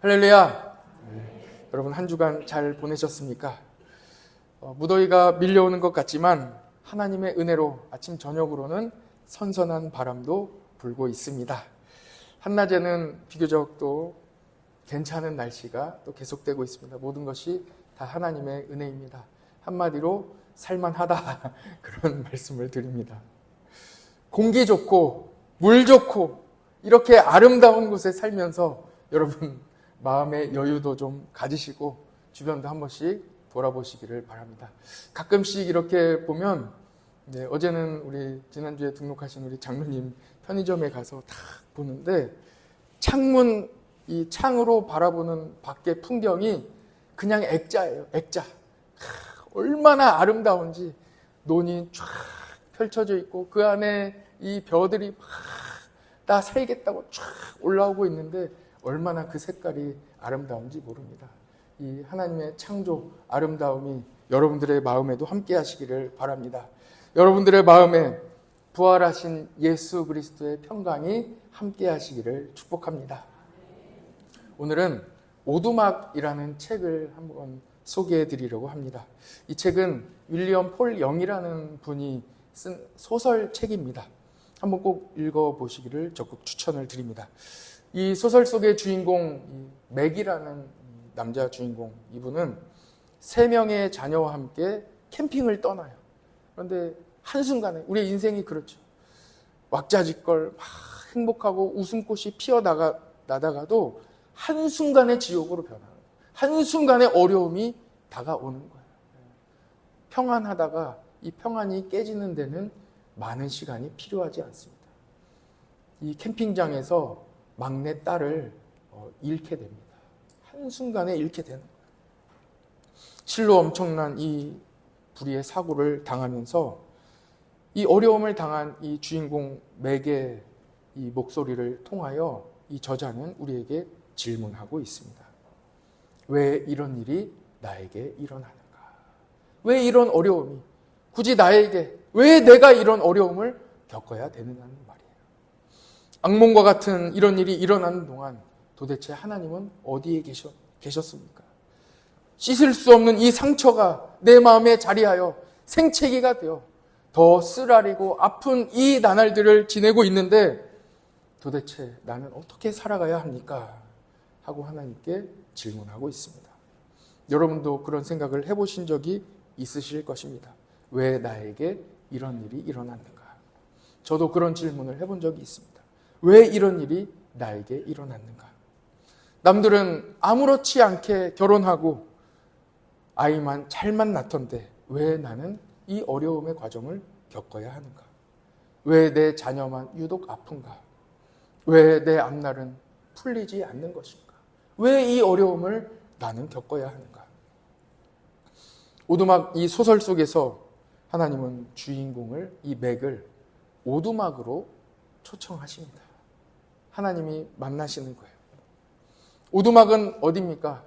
할렐루야. 여러분 한 주간 잘 보내셨습니까? 무더위가 밀려오는 것 같지만 하나님의 은혜로 아침 저녁으로는 선선한 바람도 불고 있습니다. 한낮에는 비교적 또 괜찮은 날씨가 또 계속되고 있습니다. 모든 것이 다 하나님의 은혜입니다. 한마디로 살만하다 그런 말씀을 드립니다. 공기 좋고 물 좋고 이렇게 아름다운 곳에 살면서 여러분 마음의 여유도 좀 가지시고 주변도 한 번씩 돌아보시기를 바랍니다. 가끔씩 이렇게 보면 어제는 우리 지난주에 등록하신 우리 장로님 편의점에 가서 딱 보는데 창문 이 창으로 바라보는 밖의 풍경이 그냥 액자예요. 액자. 얼마나 아름다운지 논이 쫙 펼쳐져 있고 그 안에 이 벼들이 막 다 살겠다고 쫙 올라오고 있는데 얼마나 그 색깔이 아름다운지 모릅니다. 이 하나님의 창조 아름다움이 여러분들의 마음에도 함께 하시기를 바랍니다. 여러분들의 마음에 부활하신 예수 그리스도의 평강이 함께 하시기를 축복합니다. 오늘은 오두막이라는 책을 한번 소개해 드리려고 합니다. 이 책은 윌리엄 폴 영이라는 분이 쓴 소설책입니다. 한번 꼭 읽어보시기를 적극 추천을 드립니다. 이 소설 속의 주인공 맥이라는 남자 주인공, 이분은 3명의 자녀와 함께 캠핑을 떠나요. 그런데 한순간에 우리의 인생이 그렇죠. 왁자지껄 막 행복하고 웃음꽃이 피어나다가도 한순간에 지옥으로 변하는 거예요. 한순간에 어려움이 다가오는 거예요. 평안하다가 이 평안이 깨지는 데는 많은 시간이 필요하지 않습니다. 이 캠핑장에서 막내 딸을 잃게 됩니다. 한순간에 잃게 되는 거예요. 실로 엄청난 이 불의의 사고를 당하면서 이 어려움을 당한 이 주인공 맥의 이 목소리를 통하여 이 저자는 우리에게 질문하고 있습니다. 왜 이런 일이 나에게 일어나는가? 왜 이런 어려움이 굳이 나에게, 왜 내가 이런 어려움을 겪어야 되느냐는 말이에요. 악몽과 같은 이런 일이 일어나는 동안 도대체 하나님은 어디에 계셨습니까? 씻을 수 없는 이 상처가 내 마음에 자리하여 생채기가 되어 더 쓰라리고 아픈 이 나날들을 지내고 있는데 도대체 나는 어떻게 살아가야 합니까? 하고 하나님께 질문하고 있습니다. 여러분도 그런 생각을 해보신 적이 있으실 것입니다. 왜 나에게 이런 일이 일어났는가? 저도 그런 질문을 해본 적이 있습니다. 왜 이런 일이 나에게 일어났는가? 남들은 아무렇지 않게 결혼하고 아이만 잘만 낳던데 왜 나는 이 어려움의 과정을 겪어야 하는가? 왜 내 자녀만 유독 아픈가? 왜 내 앞날은 풀리지 않는 것인가? 왜 이 어려움을 나는 겪어야 하는가? 오두막 이 소설 속에서 하나님은 주인공을, 이 맥을 오두막으로 초청하십니다. 하나님이 만나시는 거예요. 오두막은 어디입니까?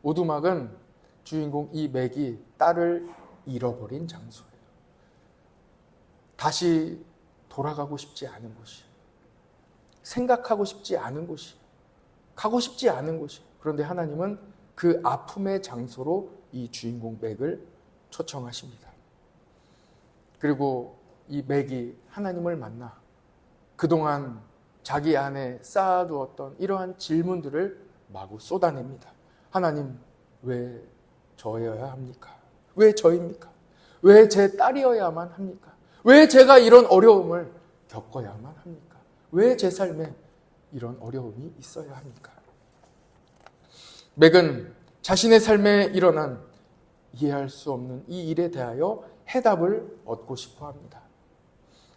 오두막은 주인공 이 맥이 딸을 잃어버린 장소예요. 다시 돌아가고 싶지 않은 곳이에요. 생각하고 싶지 않은 곳이에요. 가고 싶지 않은 곳이에요. 그런데 하나님은 그 아픔의 장소로 이 주인공 맥을 초청하십니다. 그리고 이 맥이 하나님을 만나 그동안 자기 안에 쌓아두었던 이러한 질문들을 마구 쏟아냅니다. 하나님, 왜 저여야 합니까? 왜 저입니까? 왜 제 딸이어야만 합니까? 왜 제가 이런 어려움을 겪어야만 합니까? 왜 제 삶에 이런 어려움이 있어야 합니까? 맥은 자신의 삶에 일어난 이해할 수 없는 이 일에 대하여 해답을 얻고 싶어 합니다.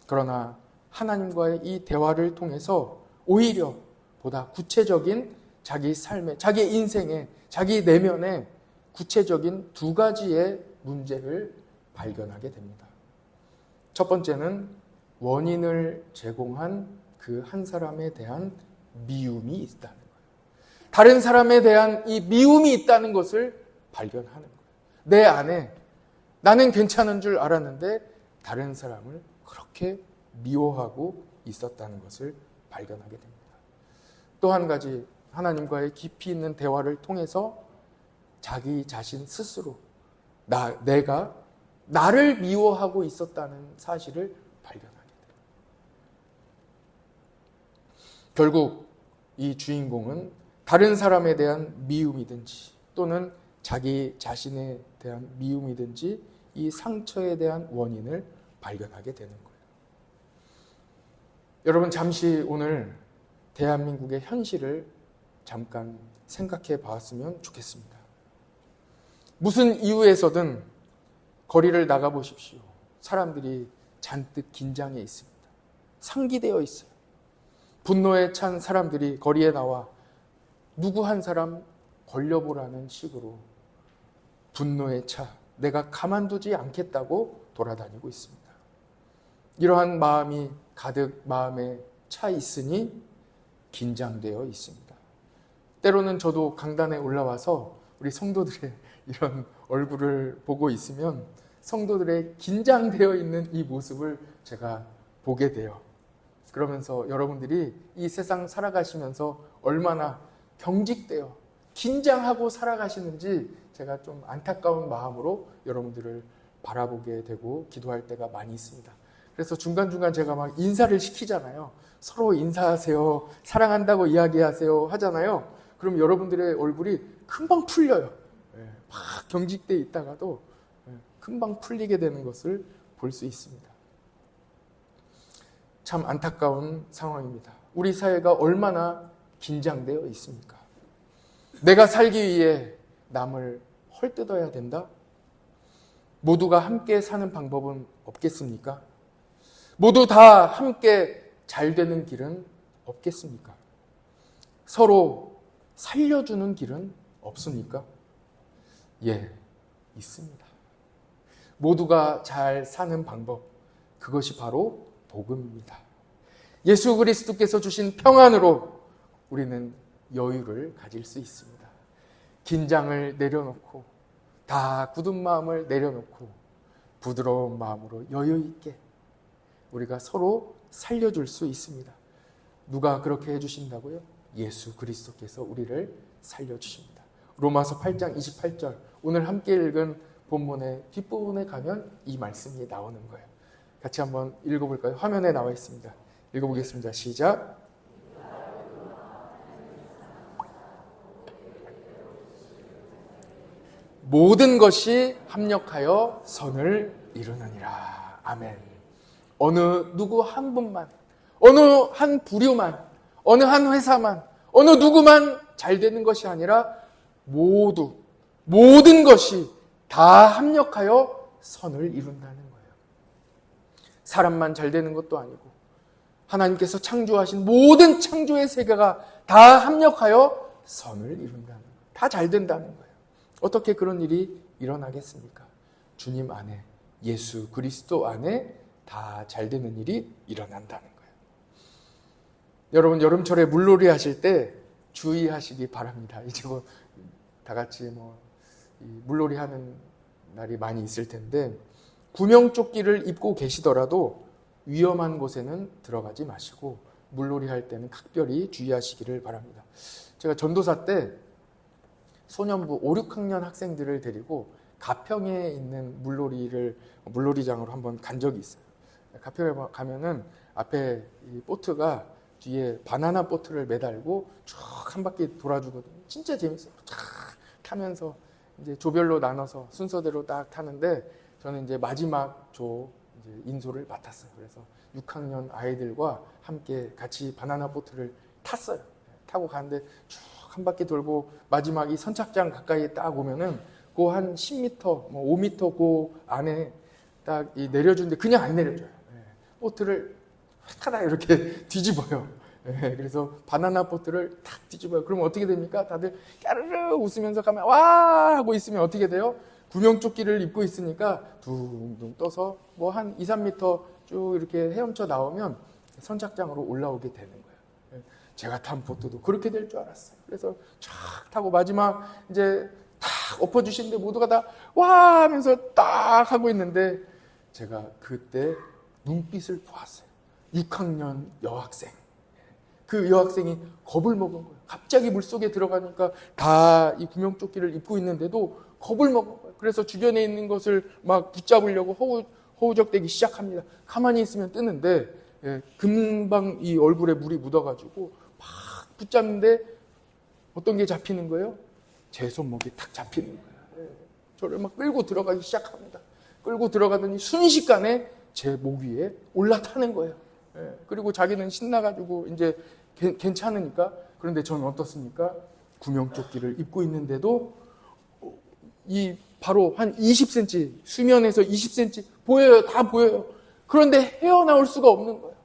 그러나 하나님과의 이 대화를 통해서 오히려 보다 구체적인 자기 삶에, 자기 인생에, 자기 내면에 구체적인 2가지의 문제를 발견하게 됩니다. 첫 번째는 원인을 제공한 그 한 사람에 대한 미움이 있다는 거예요. 다른 사람에 대한 이 미움이 있다는 것을 발견하는 거예요. 내 안에 나는 괜찮은 줄 알았는데 다른 사람을 그렇게 미워하고 있었다는 것을 발견하게 됩니다. 또 한 가지 하나님과의 깊이 있는 대화를 통해서 자기 자신 스스로 내가 나를 미워하고 있었다는 사실을 발견하게 돼요. 결국 이 주인공은 다른 사람에 대한 미움이든지 또는 자기 자신에 대한 미움이든지 이 상처에 대한 원인을 발견하게 되는 거예요. 여러분, 잠시 오늘 대한민국의 현실을 잠깐 생각해 봤으면 좋겠습니다. 무슨 이유에서든 거리를 나가 보십시오. 사람들이 잔뜩 긴장해 있습니다. 상기되어 있어요. 분노에 찬 사람들이 거리에 나와 누구 한 사람 걸려보라는 식으로 분노에 차 내가 가만두지 않겠다고 돌아다니고 있습니다. 이러한 마음이 가득 마음에 차 있으니 긴장되어 있습니다. 때로는 저도 강단에 올라와서 우리 성도들의 이런 얼굴을 보고 있으면 성도들의 긴장되어 있는 이 모습을 제가 보게 돼요. 그러면서 여러분들이 이 세상 살아가시면서 얼마나 경직되어 긴장하고 살아가시는지 제가 좀 안타까운 마음으로 여러분들을 바라보게 되고 기도할 때가 많이 있습니다. 그래서 중간중간 제가 막 인사를 시키잖아요. 서로 인사하세요, 사랑한다고 이야기하세요 하잖아요. 그럼 여러분들의 얼굴이 금방 풀려요. 막 경직되어 있다가도 금방 풀리게 되는 것을 볼 수 있습니다. 참 안타까운 상황입니다. 우리 사회가 얼마나 긴장되어 있습니까? 내가 살기 위해 남을 헐뜯어야 된다? 모두가 함께 사는 방법은 없겠습니까? 모두 다 함께 잘 되는 길은 없겠습니까? 서로 살려주는 길은 없습니까? 예, 있습니다. 모두가 잘 사는 방법, 그것이 바로 복음입니다. 예수 그리스도께서 주신 평안으로 우리는 여유를 가질 수 있습니다. 긴장을 내려놓고 다 굳은 마음을 내려놓고 부드러운 마음으로 여유 있게 우리가 서로 살려줄 수 있습니다. 누가 그렇게 해주신다고요? 예수 그리스도께서 우리를 살려주십니다. 로마서 8장 28절, 오늘 함께 읽은 본문의 뒷부분에 가면 이 말씀이 나오는 거예요. 같이 한번 읽어볼까요? 화면에 나와 있습니다. 읽어보겠습니다. 시작. 모든 것이 합력하여 선을 이루느니라. 아멘. 어느 누구 한 분만, 어느 한 부류만, 어느 한 회사만, 어느 누구만 잘 되는 것이 아니라 모든 것이 다 합력하여 선을 이룬다는 거예요. 사람만 잘 되는 것도 아니고 하나님께서 창조하신 모든 창조의 세계가 다 합력하여 선을 이룬다는 거예요. 다 잘 된다는 거예요. 어떻게 그런 일이 일어나겠습니까? 주님 안에, 예수 그리스도 안에 다 잘 되는 일이 일어난다는 거예요. 여러분, 여름철에 물놀이 하실 때 주의하시기 바랍니다. 이제 다 같이 물놀이 하는 날이 많이 있을 텐데, 구명조끼를 입고 계시더라도 위험한 곳에는 들어가지 마시고 물놀이 할 때는 각별히 주의하시기를 바랍니다. 제가 전도사 때 소년부 5, 6학년 학생들을 데리고 가평에 있는 물놀이장으로 한번 간 적이 있어요. 가평에 가면은 앞에 이 보트가 뒤에 바나나 보트를 매달고 쭉 한 바퀴 돌아주거든요. 진짜 재밌어요. 쫙 타면서 이제 조별로 나눠서 순서대로 딱 타는데, 저는 이제 마지막 이제 인솔을 맡았어요. 그래서 6학년 아이들과 함께 같이 바나나 보트를 탔어요. 타고 가는데 쭉 한 바퀴 돌고 마지막 이 선착장 가까이 딱 오면은 그 한 10m, 5m 그 안에 딱 내려주는데 그냥 안 내려줘요. 보트를 하다 이렇게 뒤집어요. 그래서 바나나 보트를 탁 뒤집어요. 그럼 어떻게 됩니까? 다들 까르르 웃으면서 가면 와 하고 있으면 어떻게 돼요? 구명조끼를 입고 있으니까 둥둥 떠서 한 2, 3m 쭉 이렇게 헤엄쳐 나오면 선착장으로 올라오게 되는 거예요. 제가 탄 보트도 그렇게 될 줄 알았어요. 그래서 쫙 타고 마지막 이제 탁 엎어주시는데 모두가 다 와 하면서 딱 하고 있는데 제가 그때 눈빛을 보았어요. 6학년 여학생. 그 여학생이 겁을 먹은 거예요. 갑자기 물속에 들어가니까 다 이 구명조끼를 입고 있는데도 겁을 먹은 거예요. 그래서 주변에 있는 것을 막 붙잡으려고 허우적대기 시작합니다. 가만히 있으면 뜨는데 금방 이 얼굴에 물이 묻어가지고 막 붙잡는데 어떤 게 잡히는 거예요? 제 손목이 탁 잡히는 거예요. 저를 막 끌고 들어가기 시작합니다. 끌고 들어가더니 순식간에 제 목 위에 올라타는 거예요. 그리고 자기는 신나가지고 이제 괜찮으니까. 그런데 저는 어떻습니까? 구명조끼를 입고 있는데도 이 바로 한 20cm, 수면에서 20cm 보여요. 다 보여요. 그런데 헤어나올 수가 없는 거예요.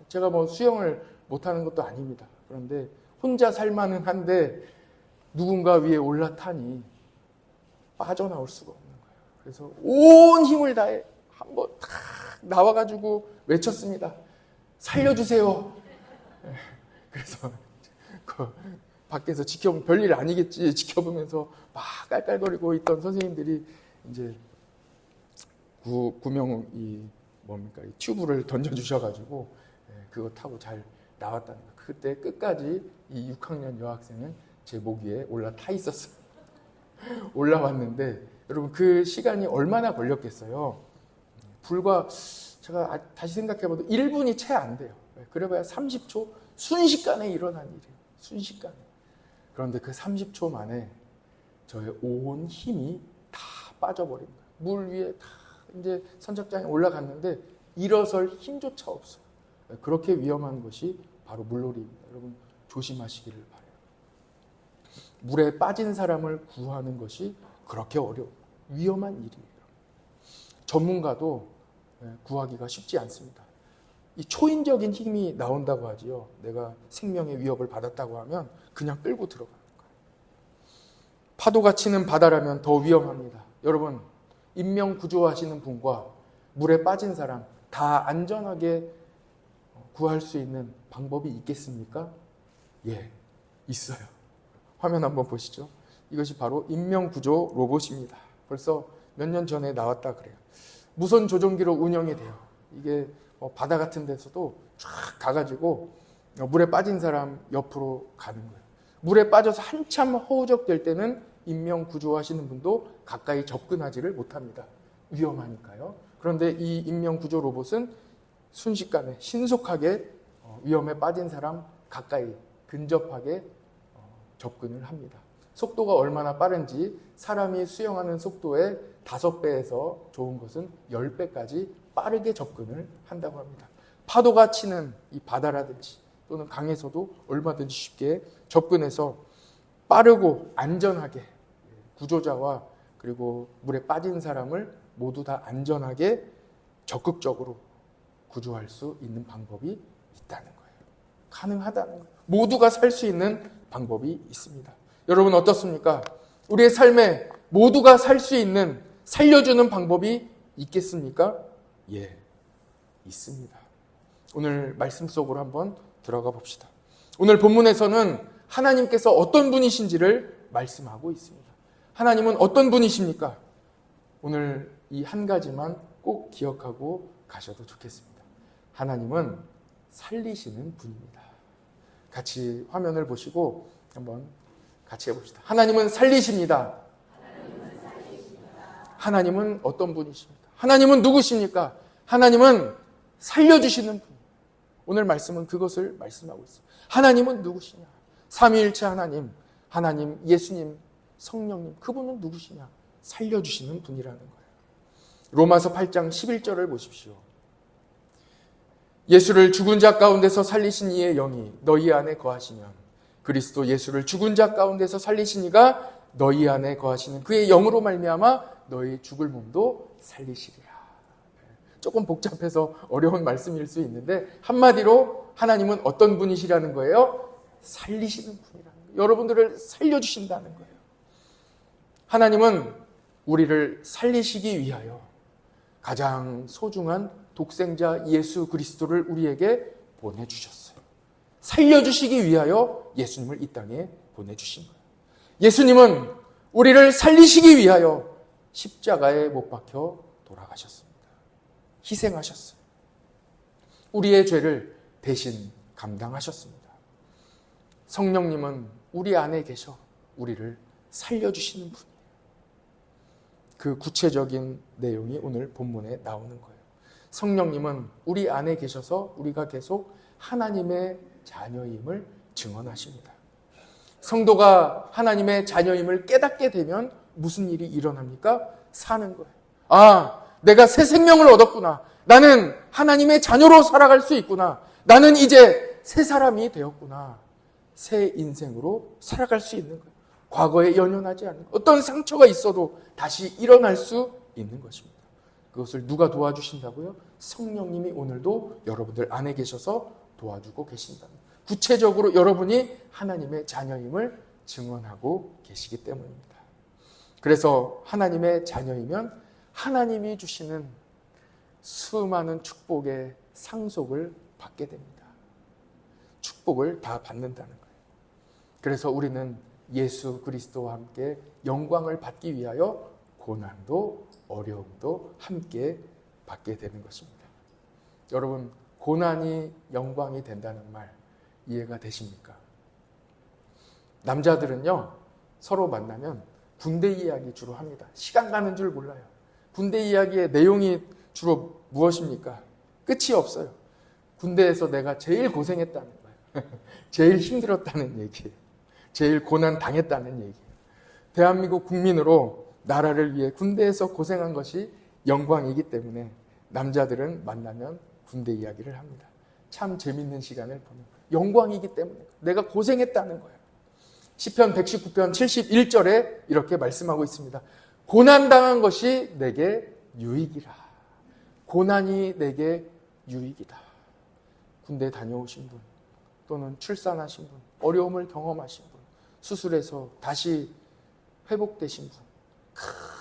제가 뭐 수영을 못하는 것도 아닙니다. 그런데 혼자 살만은 한데 누군가 위에 올라타니 빠져나올 수가 없는 거예요. 그래서 온 힘을 다해 한번 탁 나와가지고 외쳤습니다. 살려주세요. 그래서 그 밖에서 별일 아니겠지 지켜보면서 막 깔깔거리고 있던 선생님들이 이제 구명 이 튜브를 던져주셔가지고 그거 타고 잘 나왔다는 거예요. 그때 끝까지 이 6학년 여학생은 제 목 위에 올라타 있었어요. 올라왔는데 여러분 그 시간이 얼마나 걸렸겠어요? 불과 제가 다시 생각해봐도 1분이 채 안 돼요. 그래봐야 30초 순식간에 일어난 일이에요. 순식간에. 그런데 그 30초 만에 저의 온 힘이 다 빠져버린 거예요. 물 위에 다 이제 선착장에 올라갔는데 일어설 힘조차 없어요. 그렇게 위험한 것이 바로 물놀이입니다. 여러분 조심하시기를 바라요. 물에 빠진 사람을 구하는 것이 그렇게 위험한 일이에요. 전문가도 구하기가 쉽지 않습니다. 이 초인적인 힘이 나온다고 하지요. 내가 생명의 위협을 받았다고 하면 그냥 끌고 들어가는 거예요. 파도가 치는 바다라면 더 위험합니다. 여러분, 인명 구조하시는 분과 물에 빠진 사람 다 안전하게 구할 수 있는 방법이 있겠습니까? 예, 있어요. 화면 한번 보시죠. 이것이 바로 인명 구조 로봇입니다. 벌써 몇 년 전에 나왔다 그래요. 무선 조종기로 운영이 돼요. 이게 바다 같은 데서도 쫙 가가지고 물에 빠진 사람 옆으로 가는 거예요. 물에 빠져서 한참 허우적될 때는 인명 구조하시는 분도 가까이 접근하지를 못합니다. 위험하니까요. 그런데 이 인명 구조 로봇은 순식간에 신속하게 위험에 빠진 사람 가까이 근접하게 접근을 합니다. 속도가 얼마나 빠른지 사람이 수영하는 속도의 5배에서 좋은 것은 10배까지 빠르게 접근을 한다고 합니다. 파도가 치는 이 바다라든지 또는 강에서도 얼마든지 쉽게 접근해서 빠르고 안전하게 구조자와 그리고 물에 빠진 사람을 모두 다 안전하게 적극적으로 구조할 수 있는 방법이 있다는 거예요. 가능하다는 거예요. 모두가 살 수 있는 방법이 있습니다. 여러분 어떻습니까? 우리의 삶에 모두가 살 수 있는 살려주는 방법이 있겠습니까? 예, 있습니다. 오늘 말씀 속으로 한번 들어가 봅시다. 오늘 본문에서는 하나님께서 어떤 분이신지를 말씀하고 있습니다. 하나님은 어떤 분이십니까? 오늘 이 한 가지만 꼭 기억하고 가셔도 좋겠습니다. 하나님은 살리시는 분입니다. 같이 화면을 보시고 한번 같이 해봅시다. 하나님은 살리십니다. 하나님은 어떤 분이십니까? 하나님은 누구십니까? 하나님은 살려주시는 분. 오늘 말씀은 그것을 말씀하고 있습니다. 하나님은 누구시냐? 삼위일체 하나님, 예수님, 성령님, 그분은 누구시냐? 살려주시는 분이라는 거예요. 로마서 8장 11절을 보십시오. 예수를 죽은 자 가운데서 살리신 이의 영이 너희 안에 거하시면 그리스도 예수를 죽은 자 가운데서 살리신 이가 너희 안에 거하시는 그의 영으로 말미암아 너희 죽을 몸도 살리시리라. 조금 복잡해서 어려운 말씀일 수 있는데 한마디로 하나님은 어떤 분이시라는 거예요? 살리시는 분이라는 거예요. 여러분들을 살려주신다는 거예요. 하나님은 우리를 살리시기 위하여 가장 소중한 독생자 예수 그리스도를 우리에게 보내주셨어요. 살려주시기 위하여 예수님을 이 땅에 보내주신 거예요. 예수님은 우리를 살리시기 위하여 십자가에 못 박혀 돌아가셨습니다. 희생하셨어요. 우리의 죄를 대신 감당하셨습니다. 성령님은 우리 안에 계셔 우리를 살려주시는 분이에요. 그 구체적인 내용이 오늘 본문에 나오는 거예요. 성령님은 우리 안에 계셔서 우리가 계속 하나님의 자녀임을 증언하십니다. 성도가 하나님의 자녀임을 깨닫게 되면 무슨 일이 일어납니까? 사는 거예요. 아, 내가 새 생명을 얻었구나. 나는 하나님의 자녀로 살아갈 수 있구나. 나는 이제 새 사람이 되었구나. 새 인생으로 살아갈 수 있는 거예요. 과거에 연연하지 않는 어떤 상처가 있어도 다시 일어날 수 있는 것입니다. 그것을 누가 도와주신다고요? 성령님이 오늘도 여러분들 안에 계셔서 도와주고 계신답니다. 구체적으로 여러분이 하나님의 자녀임을 증언하고 계시기 때문입니다. 그래서 하나님의 자녀이면 하나님이 주시는 수많은 축복의 상속을 받게 됩니다. 축복을 다 받는다는 거예요. 그래서 우리는 예수 그리스도와 함께 영광을 받기 위하여 고난도 어려움도 함께 받게 되는 것입니다. 여러분, 고난이 영광이 된다는 말 이해가 되십니까? 남자들은요, 서로 만나면 군대 이야기 주로 합니다. 시간 가는 줄 몰라요. 군대 이야기의 내용이 주로 무엇입니까? 끝이 없어요. 군대에서 내가 제일 고생했다는 거예요. 제일 힘들었다는 얘기예요. 제일 고난 당했다는 얘기예요. 대한민국 국민으로 나라를 위해 군대에서 고생한 것이 영광이기 때문에 남자들은 만나면 군대 이야기를 합니다. 참 재밌는 시간을 보내요. 영광이기 때문에 내가 고생했다는 거예요. 시편 119편 71절에 이렇게 말씀하고 있습니다. 고난당한 것이 내게 유익이라. 고난이 내게 유익이다. 군대 다녀오신 분, 또는 출산하신 분, 어려움을 경험하신 분, 수술해서 다시 회복되신 분,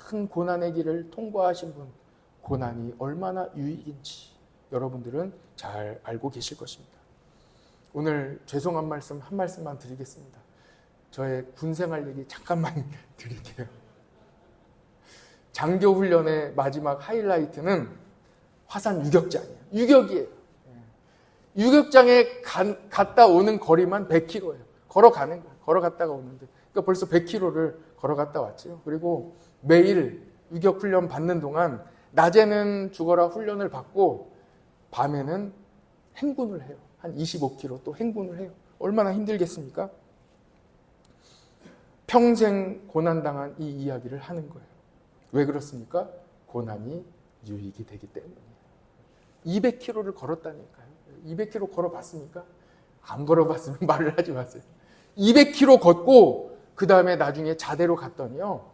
큰 고난의 길을 통과하신 분, 고난이 얼마나 유익인지 여러분들은 잘 알고 계실 것입니다. 오늘 죄송한 말씀 한 말씀만 드리겠습니다. 저의 군생활 얘기 잠깐만 드릴게요. 장교훈련의 마지막 하이라이트는 화산 유격장이에요. 유격이에요. 유격장에 갔다 오는 거리만 100km예요. 걸어가는 거예요. 걸어갔다가 오는데. 그러니까 벌써 100km를 걸어갔다 왔죠. 그리고 매일 유격훈련 받는 동안 낮에는 죽어라 훈련을 받고 밤에는 행군을 해요. 한 25km 또 행군을 해요. 얼마나 힘들겠습니까? 평생 고난당한 이 이야기를 하는 거예요. 왜 그렇습니까? 고난이 유익이 되기 때문이에요. 200km를 걸었다니까요. 200km 걸어봤습니까? 안 걸어봤으면 말을 하지 마세요. 200km 걷고 그 다음에 나중에 자대로 갔더니요.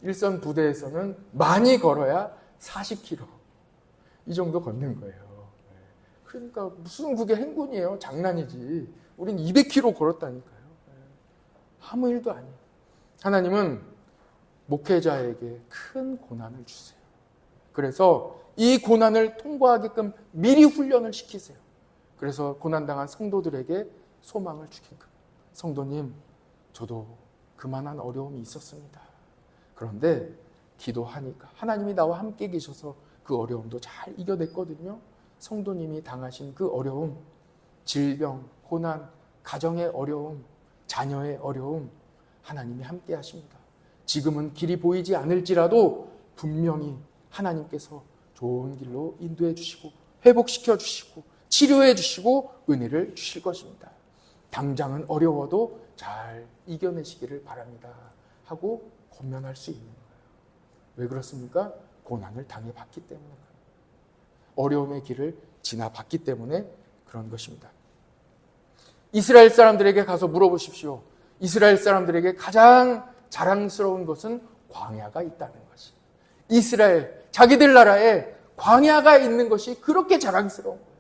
일선 부대에서는 많이 걸어야 40km. 이 정도 걷는 거예요. 그러니까 무슨 그게 행군이에요. 장난이지. 우린 200km 걸었다니까요. 아무 일도 아니에요. 하나님은 목회자에게 큰 고난을 주세요. 그래서 이 고난을 통과하게끔 미리 훈련을 시키세요. 그래서 고난당한 성도들에게 소망을 주긴 거예요. 성도님, 저도 그만한 어려움이 있었습니다. 그런데 기도하니까 하나님이 나와 함께 계셔서 그 어려움도 잘 이겨냈거든요. 성도님이 당하신 그 어려움, 질병, 고난, 가정의 어려움, 자녀의 어려움, 하나님이 함께 하십니다. 지금은 길이 보이지 않을지라도 분명히 하나님께서 좋은 길로 인도해 주시고 회복시켜 주시고 치료해 주시고 은혜를 주실 것입니다. 당장은 어려워도 잘 이겨내시기를 바랍니다. 하고 권면할 수 있는 거예요. 왜 그렇습니까? 고난을 당해봤기 때문에 그래요. 어려움의 길을 지나봤기 때문에 그런 것입니다. 이스라엘 사람들에게 가서 물어보십시오. 이스라엘 사람들에게 가장 자랑스러운 것은 광야가 있다는 것이. 이스라엘, 자기들 나라에 광야가 있는 것이 그렇게 자랑스러운 거예요.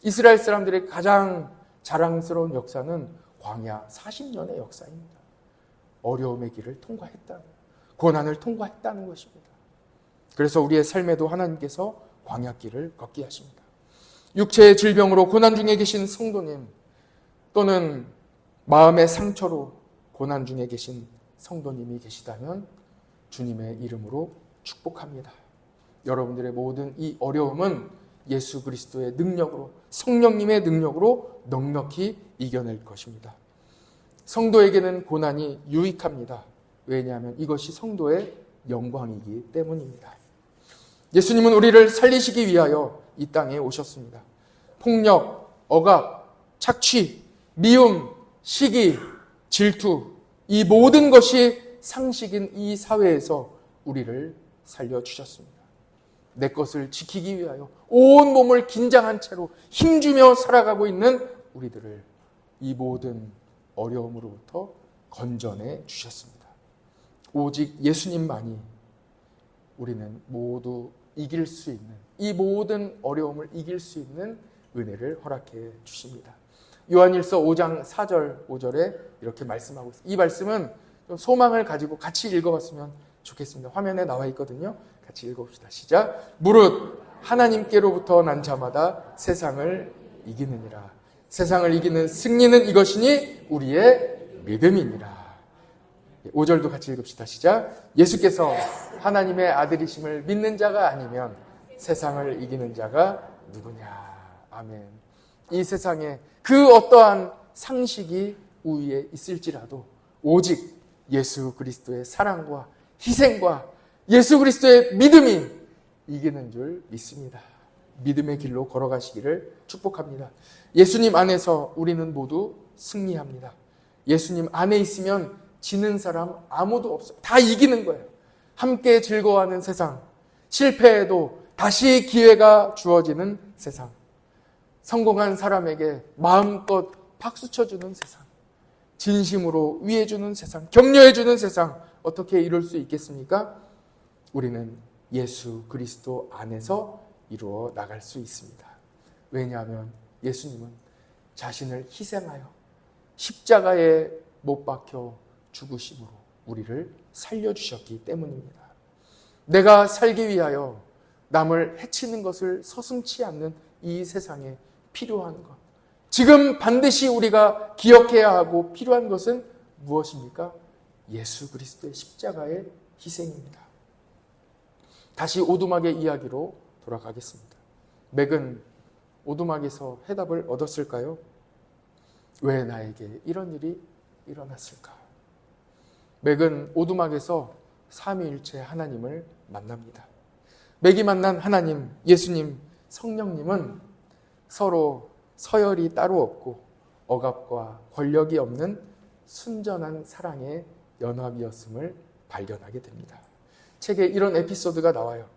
이스라엘 사람들의 가장 자랑스러운 역사는 광야 40년의 역사입니다. 어려움의 길을 통과했다는, 고난을 통과했다는 것입니다. 그래서 우리의 삶에도 하나님께서 광야길을 걷게 하십니다. 육체의 질병으로 고난 중에 계신 성도님, 또는 마음의 상처로 고난 중에 계신 성도님이 계시다면 주님의 이름으로 축복합니다. 여러분들의 모든 이 어려움은 예수 그리스도의 능력으로, 성령님의 능력으로 넉넉히 이겨낼 것입니다. 성도에게는 고난이 유익합니다. 왜냐하면 이것이 성도의 영광이기 때문입니다. 예수님은 우리를 살리시기 위하여 이 땅에 오셨습니다. 폭력, 억압, 착취, 미움, 시기, 질투, 이 모든 것이 상식인 이 사회에서 우리를 살려주셨습니다. 내 것을 지키기 위하여 온 몸을 긴장한 채로 힘주며 살아가고 있는 우리들을 이 모든 어려움으로부터 건져내 주셨습니다. 오직 예수님만이 우리는 모두 이길 수 있는, 이 모든 어려움을 이길 수 있는 은혜를 허락해 주십니다. 요한일서 5장 4절 5절에 이렇게 말씀하고 있습니다. 이 말씀은 좀 소망을 가지고 같이 읽어봤으면 좋겠습니다. 화면에 나와 있거든요. 같이 읽어봅시다. 시작. 무릇 하나님께로부터 난 자마다 세상을 이기느니라. 세상을 이기는 승리는 이것이니 우리의 믿음이니라. 5절도 같이 읽읍시다. 시작. 예수께서 하나님의 아들이심을 믿는 자가 아니면 세상을 이기는 자가 누구냐. 아멘. 이 세상에 그 어떠한 상식이 우위에 있을지라도 오직 예수 그리스도의 사랑과 희생과 예수 그리스도의 믿음이 이기는 줄 믿습니다. 믿음의 길로 걸어가시기를 축복합니다. 예수님 안에서 우리는 모두 승리합니다. 예수님 안에 있으면 지는 사람 아무도 없어요. 다 이기는 거예요. 함께 즐거워하는 세상, 실패해도 다시 기회가 주어지는 세상, 성공한 사람에게 마음껏 박수 쳐주는 세상, 진심으로 위해주는 세상, 격려해주는 세상, 어떻게 이룰 수 있겠습니까? 우리는 예수 그리스도 안에서 이루어 나갈 수 있습니다. 왜냐하면 예수님은 자신을 희생하여 십자가에 못 박혀 죽으심으로 우리를 살려주셨기 때문입니다. 내가 살기 위하여 남을 해치는 것을 서슴지 않는 이 세상에 필요한 것, 지금 반드시 우리가 기억해야 하고 필요한 것은 무엇입니까? 예수 그리스도의 십자가의 희생입니다. 다시 오두막의 이야기로 돌아가겠습니다. 맥은 오두막에서 해답을 얻었을까요? 왜 나에게 이런 일이 일어났을까? 맥은 오두막에서 삼위일체 하나님을 만납니다. 맥이 만난 하나님, 예수님, 성령님은 서로 서열이 따로 없고 억압과 권력이 없는 순전한 사랑의 연합이었음을 발견하게 됩니다. 책에 이런 에피소드가 나와요.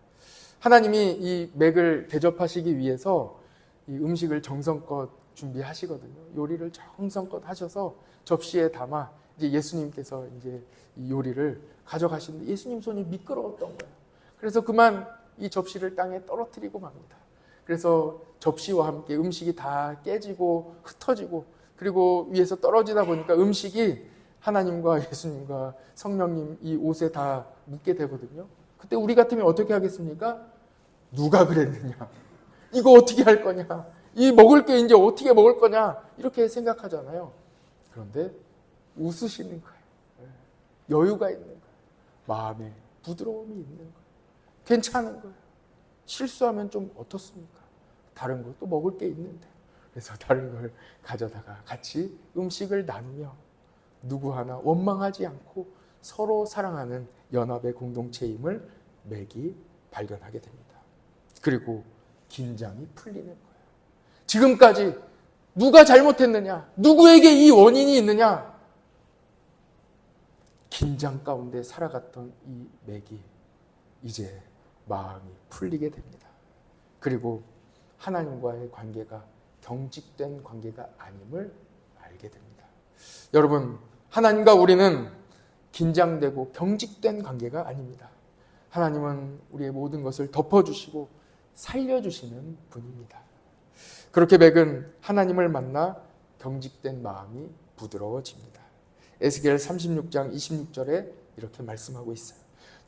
하나님이 이 맥을 대접하시기 위해서 이 음식을 정성껏 준비하시거든요. 요리를 정성껏 하셔서 접시에 담아 이제 예수님께서 이제 이 요리를 가져가시는데 예수님 손이 미끄러웠던 거예요. 그래서 그만 이 접시를 땅에 떨어뜨리고 맙니다. 그래서 접시와 함께 음식이 다 깨지고 흩어지고 그리고 위에서 떨어지다 보니까 음식이 하나님과 예수님과 성령님 이 옷에 다 묻게 되거든요. 그때 우리 같으면 어떻게 하겠습니까? 누가 그랬느냐? 이거 어떻게 할 거냐? 이 먹을 게 이제 어떻게 먹을 거냐? 이렇게 생각하잖아요. 그런데 웃으시는 거예요. 여유가 있는 거예요. 마음에 부드러움이 있는 거예요. 괜찮은 거예요. 실수하면 좀 어떻습니까? 다른 것도 먹을 게 있는데. 그래서 다른 걸 가져다가 같이 음식을 나누며 누구 하나 원망하지 않고 서로 사랑하는 연합의 공동체임을 맥이 발견하게 됩니다. 그리고 긴장이 풀리는 거예요. 지금까지 누가 잘못했느냐? 누구에게 이 원인이 있느냐? 긴장 가운데 살아갔던 이 맥이 이제 마음이 풀리게 됩니다. 그리고 하나님과의 관계가 경직된 관계가 아님을 알게 됩니다. 여러분, 하나님과 우리는 긴장되고 경직된 관계가 아닙니다. 하나님은 우리의 모든 것을 덮어주시고 살려주시는 분입니다. 그렇게 맥은 하나님을 만나 경직된 마음이 부드러워집니다. 에스겔 36장 26절에 이렇게 말씀하고 있어요.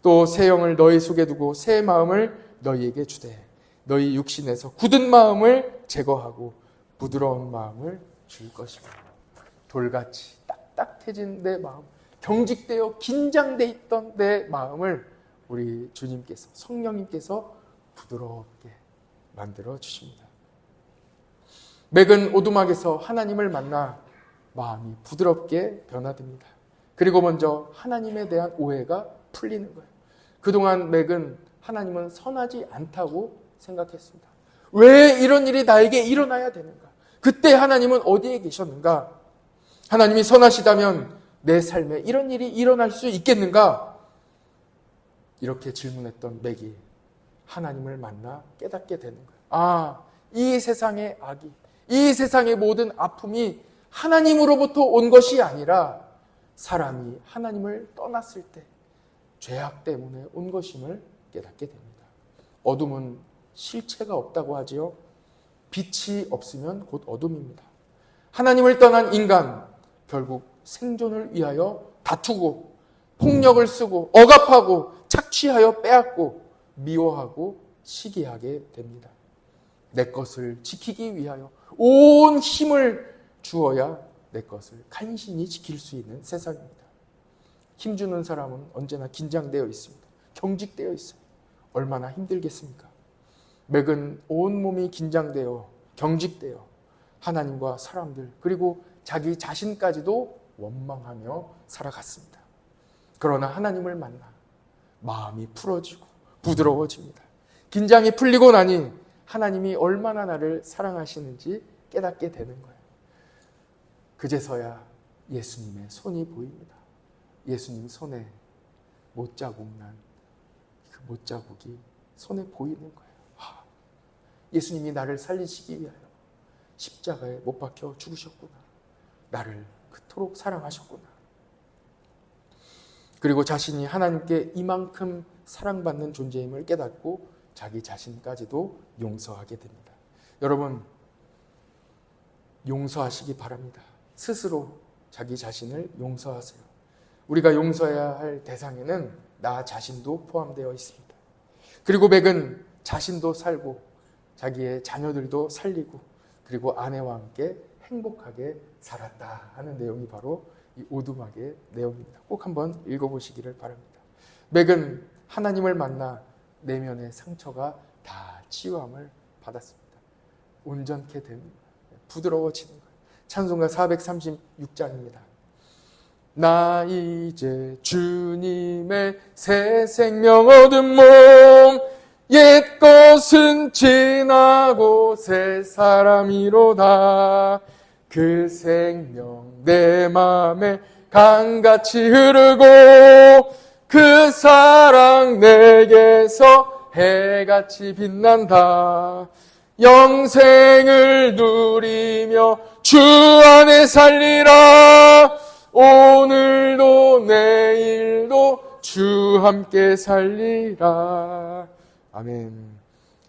또 새 영을 너희 속에 두고 새 마음을 너희에게 주되 너희 육신에서 굳은 마음을 제거하고 부드러운 마음을 줄 것이고 돌같이 딱딱해진 내 마음, 경직되어 긴장돼 있던 내 마음을 우리 주님께서 성령님께서 부드럽게 만들어 주십니다. 맥은 오두막에서 하나님을 만나 마음이 부드럽게 변화됩니다. 그리고 먼저 하나님에 대한 오해가 풀리는 거예요. 그동안 맥은 하나님은 선하지 않다고 생각했습니다. 왜 이런 일이 나에게 일어나야 되는가? 그때 하나님은 어디에 계셨는가? 하나님이 선하시다면 내 삶에 이런 일이 일어날 수 있겠는가? 이렇게 질문했던 맥이 하나님을 만나 깨닫게 되는 거예요. 아, 이 세상의 악이, 이 세상의 모든 아픔이 하나님으로부터 온 것이 아니라 사람이 하나님을 떠났을 때 죄악 때문에 온 것임을 깨닫게 됩니다. 어둠은 실체가 없다고 하지요. 빛이 없으면 곧 어둠입니다. 하나님을 떠난 인간, 결국 생존을 위하여 다투고 폭력을 쓰고 억압하고 착취하여 빼앗고 미워하고 시기하게 됩니다. 내 것을 지키기 위하여 온 힘을 주어야 내 것을 간신히 지킬 수 있는 세상입니다. 힘주는 사람은 언제나 긴장되어 있습니다. 경직되어 있어요. 얼마나 힘들겠습니까? 맥은 온몸이 긴장되어 경직되어 하나님과 사람들 그리고 자기 자신까지도 원망하며 살아갔습니다. 그러나 하나님을 만나 마음이 풀어지고 부드러워집니다. 긴장이 풀리고 나니 하나님이 얼마나 나를 사랑하시는지 깨닫게 되는 거예요. 그제서야 예수님의 손이 보입니다. 예수님 손에 못자국 난 그 못자국이 손에 보이는 거예요. 예수님이 나를 살리시기 위하여 십자가에 못 박혀 죽으셨구나. 나를 그토록 사랑하셨구나. 그리고 자신이 하나님께 이만큼 사랑받는 존재임을 깨닫고 자기 자신까지도 용서하게 됩니다. 여러분, 용서하시기 바랍니다. 스스로 자기 자신을 용서하세요. 우리가 용서해야 할 대상에는 나 자신도 포함되어 있습니다. 그리고 맥은 자신도 살고 자기의 자녀들도 살리고 그리고 아내와 함께 행복하게 살았다 하는 내용이 바로 이 오두막의 내용입니다. 꼭 한번 읽어보시기를 바랍니다. 맥은 하나님을 만나 내면의 상처가 다 치유함을 받았습니다. 온전케 되는 거예요. 부드러워지는 거예요. 찬송가 436장입니다. 나 이제 주님의 새 생명 얻은 몸 옛 것은 지나고 새 사람이로다. 그 생명 내 맘에 강같이 흐르고 그 사랑 내게서 해같이 빛난다. 영생을 누리며 주 안에 살리라. 오늘도 내일도 주 함께 살리라. 아멘.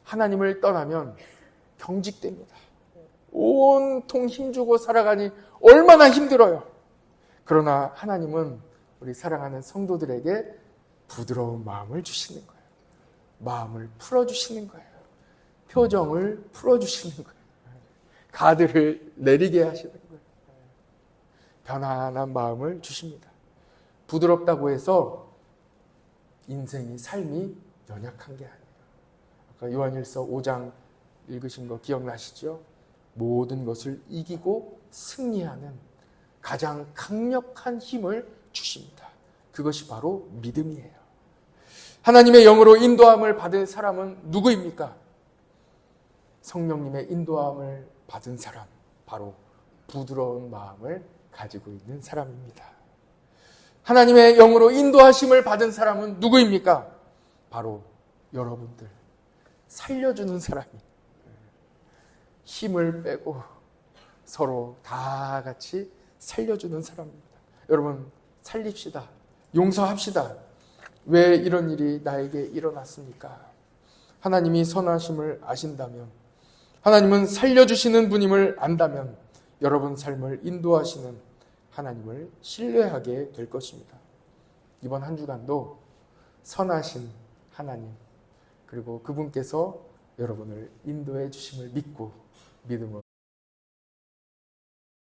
하나님을 떠나면 경직됩니다. 온통 힘주고 살아가니 얼마나 힘들어요. 그러나 하나님은 우리 사랑하는 성도들에게 부드러운 마음을 주시는 거예요. 마음을 풀어주시는 거예요. 표정을 풀어주시는 거예요. 가드를 내리게 하시는 거예요. 편안한 마음을 주십니다. 부드럽다고 해서 인생이 삶이 연약한 게 아니에요. 아까 요한일서 5장 읽으신 거 기억나시죠? 모든 것을 이기고 승리하는 가장 강력한 힘을 주십니다. 그것이 바로 믿음이에요. 하나님의 영으로 인도함을 받은 사람은 누구입니까? 성령님의 인도함을 받은 사람, 바로 부드러운 마음을 가지고 있는 사람입니다. 하나님의 영으로 인도하심을 받은 사람은 누구입니까? 바로 여러분들. 살려주는 사람이 힘을 빼고 서로 다 같이 살려주는 사람입니다. 여러분, 살립시다. 용서합시다. 왜 이런 일이 나에게 일어났습니까? 하나님이 선하심을 아신다면, 하나님은 살려주시는 분임을 안다면 여러분 삶을 인도하시는 하나님을 신뢰하게 될 것입니다. 이번 한 주간도 선하신 하나님, 그리고 그분께서 여러분을 인도해 주심을 믿고 믿음으로